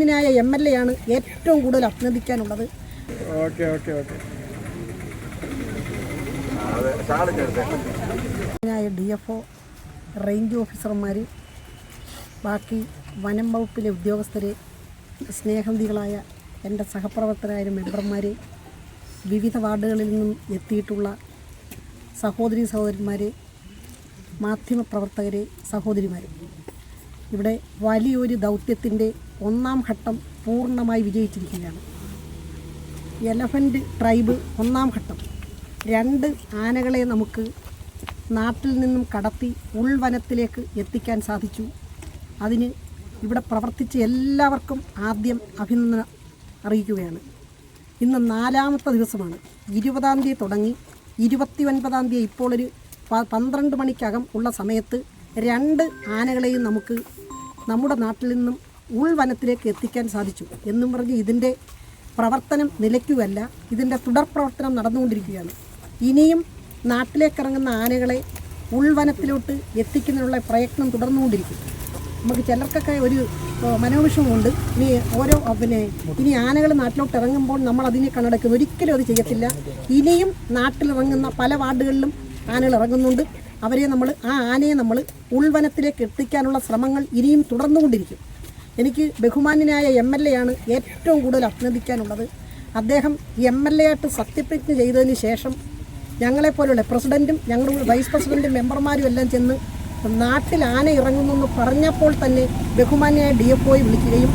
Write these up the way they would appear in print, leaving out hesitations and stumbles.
ബഹുമാന്യനായ MLA ആണ് ഏറ്റവും കൂടുതൽ അഭിനന്ദിക്കാനുള്ളത്. DFO, റേഞ്ച് ഓഫീസർമാർ, ബാക്കി വനം വകുപ്പിലെ ഉദ്യോഗസ്ഥർ, സ്നേഹനിധികളായ എൻ്റെ സഹപ്രവർത്തകരായ മെമ്പർമാർ, വിവിധ വാർഡുകളിൽ നിന്നും എത്തിയിട്ടുള്ള സഹോദരന്മാർ, മാധ്യമപ്രവർത്തകർ, സഹോദരിമാർ, ഇവിടെ വലിയൊരു ദൗത്യത്തിൻ്റെ ഒന്നാം ഘട്ടം പൂർണ്ണമായി വിജയിച്ചിരിക്കുകയാണ്. എലഫൻ്റ് ട്രൈബ് ഒന്നാം ഘട്ടം 2 ആനകളെ നമുക്ക് നാട്ടിൽ നിന്നും കടത്തി ഉൾവനത്തിലേക്ക് എത്തിക്കാൻ സാധിച്ചു. അതിന് ഇവിടെ പ്രവർത്തിച്ച എല്ലാവർക്കും ആദ്യം അഭിനന്ദനം അറിയിക്കുകയാണ്. ഇന്ന് 4ാമത്തെ ദിവസമാണ്. 20-ാം തീയതി തുടങ്ങി 29-ാം തീയതി ഇപ്പോൾ ഒരു 12 മണിക്കകം ഉള്ള സമയത്ത് 2 ആനകളെയും നമുക്ക് നമ്മുടെ നാട്ടിൽ നിന്നും ഉൾവനത്തിലേക്ക് എത്തിക്കാൻ സാധിച്ചു. എന്നും പറഞ്ഞ് ഇതിൻ്റെ പ്രവർത്തനം നിലയ്ക്കുകയല്ല, ഇതിൻ്റെ തുടർ പ്രവർത്തനം നടന്നുകൊണ്ടിരിക്കുകയാണ്. ഇനിയും നാട്ടിലേക്കിറങ്ങുന്ന ആനകളെ ഉൾവനത്തിലോട്ട് എത്തിക്കുന്നതിനുള്ള പ്രയത്നം തുടർന്നുകൊണ്ടിരിക്കും. നമുക്ക് ചിലർക്കൊക്കെ ഒരു മനോവിഷമമുണ്ട്, ഇനി ആനകൾ നാട്ടിലോട്ട് ഇറങ്ങുമ്പോൾ നമ്മൾ അതിനെ കണ്ണടക്കുന്നു. ഒരിക്കലും അത് ചെയ്യത്തില്ല. ഇനിയും നാട്ടിലിറങ്ങുന്ന പല വാർഡുകളിലും ആനകൾ ഇറങ്ങുന്നുണ്ട്. ആ ആനയെ നമ്മൾ ഉൾവനത്തിലേക്ക് എത്തിക്കാനുള്ള ശ്രമങ്ങൾ ഇനിയും തുടർന്നുകൊണ്ടിരിക്കും. എനിക്ക് ബഹുമാന്യനായ MLA ആണ് ഏറ്റവും കൂടുതൽ അഭിനന്ദിക്കാനുള്ളത്. അദ്ദേഹം MLA ആയിട്ട് സത്യപ്രതിജ്ഞ ചെയ്തതിന് ശേഷം ഞങ്ങളെപ്പോലുള്ള പ്രസിഡൻറ്റും ഞങ്ങളുടെ വൈസ് പ്രസിഡൻറ്റും മെമ്പർമാരും എല്ലാം ചെന്ന് നാട്ടിൽ ആന ഇറങ്ങുന്നെന്ന് പറഞ്ഞപ്പോൾ തന്നെ ബഹുമാന്യനായ DFOയെ വിളിക്കുകയും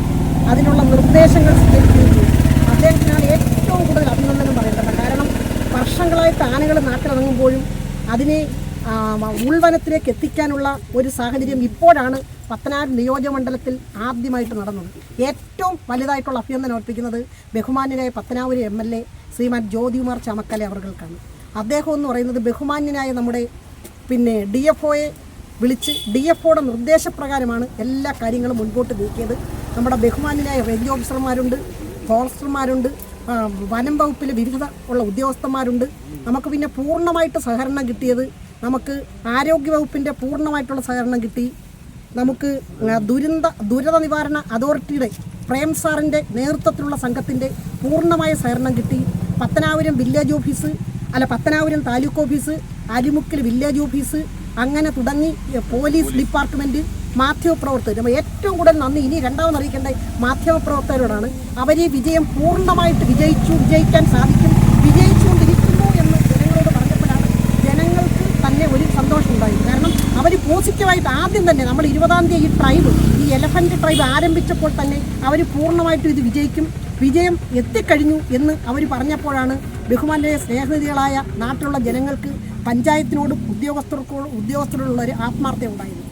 അതിനുള്ള നിർദ്ദേശങ്ങൾ സ്വീകരിക്കുകയും ചെയ്തു. അദ്ദേഹത്തിനാണ് ഏറ്റവും കൂടുതൽ അഭിനന്ദനം പറയേണ്ടത്. കാരണം വർഷങ്ങളായിട്ട് ആനകൾ നാട്ടിലിറങ്ങുമ്പോഴും അതിനെ ഉൾവനത്തിലേക്ക് എത്തിക്കാനുള്ള ഒരു സാഹചര്യം ഇപ്പോഴാണ് പത്തനാപുരം നിയോജകമണ്ഡലത്തിൽ ആദ്യമായിട്ട് നടന്നത്. ഏറ്റവും വലുതായിട്ടുള്ള അഭിനന്ദനം അർപ്പിക്കുന്നത് ബഹുമാന്യനായ പത്തനാപുരം MLA ശ്രീമാൻ ജ്യോതികുമാർ ചമക്കല അവർക്കാണ്. അദ്ദേഹം എന്ന് പറയുന്നത് ബഹുമാന്യനായ നമ്മുടെ DFOയെ വിളിച്ച് DFOയുടെ നിർദ്ദേശപ്രകാരമാണ് എല്ലാ കാര്യങ്ങളും മുൻപോട്ട് നീക്കിയത്. നമ്മുടെ ബഹുമാന്യനായ റേഞ്ച് ഓഫീസർമാരുണ്ട്, ഫോറസ്റ്റർമാരുണ്ട്, വനം വകുപ്പിൽ വിവിധ ഉള്ള ഉദ്യോഗസ്ഥന്മാരുണ്ട്. നമുക്ക് പിന്നെ പൂർണ്ണമായിട്ട് സഹകരണം കിട്ടിയത് നമുക്ക് ആരോഗ്യ വകുപ്പിൻ്റെ പൂർണ്ണമായിട്ടുള്ള സഹകരണം കിട്ടി. നമുക്ക് ദുരന്ത നിവാരണ അതോറിറ്റിയുടെ പ്രേം സാറിൻ്റെ നേതൃത്വത്തിലുള്ള സംഘത്തിൻ്റെ പൂർണ്ണമായ സഹകരണം കിട്ടി. പത്തനാപുരം താലൂക്ക് ഓഫീസ്, അരിമുക്കിൽ വില്ലേജ് ഓഫീസ്, അങ്ങനെ തുടങ്ങി പോലീസ് ഡിപ്പാർട്ട്മെൻറ്റ്, മാധ്യമപ്രവർത്തകർ. നമ്മൾ ഏറ്റവും കൂടുതൽ നന്ദി ഇനി രണ്ടാമത് അറിയിക്കേണ്ട മാധ്യമപ്രവർത്തകരോടാണ്. അവർ ഈ വിജയം പൂർണ്ണമായിട്ട് വിജയിക്കാൻ സാധിക്കും, വിജയിച്ചുകൊണ്ടിരിക്കുന്നു എന്ന് ജനങ്ങളോട് പറഞ്ഞപ്പോഴാണ് ജനങ്ങൾക്ക് തന്നെ ഒരു സന്തോഷം ഉണ്ടായത്. കാരണം അവർ പോസിറ്റീവായിട്ട് ആദ്യം തന്നെ നമ്മൾ 20-ാം തീയതി ഈ എലഫൻ്റ് ട്രൈബ് ആരംഭിച്ചപ്പോൾ തന്നെ അവർ പൂർണ്ണമായിട്ടും ഇത് വിജയം എത്തിക്കഴിഞ്ഞു എന്ന് അവർ പറഞ്ഞപ്പോഴാണ് ബഹുമാന്യ സ്നേഹനിധികളായ നാട്ടിലുള്ള ജനങ്ങൾക്ക്, പഞ്ചായത്തിനോടും ഉദ്യോഗസ്ഥരോടുള്ള ഒരു ആത്മാർത്ഥത ഉണ്ടായത്.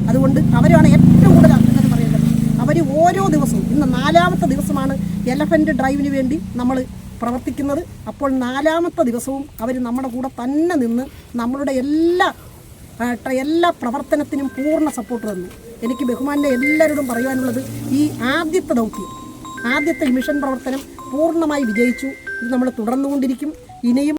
അതുകൊണ്ട് അവരാണ് ഏറ്റവും കൂടുതൽ അഭിനന്ദനം പറയേണ്ടത്. അവർ ഓരോ ദിവസവും, ഇന്ന് 4ാമത്തെ ദിവസമാണ് എലഫൻ്റ് ഡ്രൈവിന് വേണ്ടി നമ്മൾ പ്രവർത്തിക്കുന്നത്. അപ്പോൾ 4ാമത്തെ ദിവസവും അവർ നമ്മുടെ കൂടെ തന്നെ നിന്ന് നമ്മളുടെ എല്ലാ പ്രവർത്തനത്തിനും പൂർണ്ണ സപ്പോർട്ട് തന്നു. എനിക്ക് ബഹുമാന്യ എല്ലാവരോടും പറയാനുള്ളത്, ഈ ആദ്യത്തെ മിഷൻ പ്രവർത്തനം പൂർണ്ണമായി വിജയിച്ചു. ഇത് നമ്മൾ തുടർന്നുകൊണ്ടിരിക്കും. ഇനിയും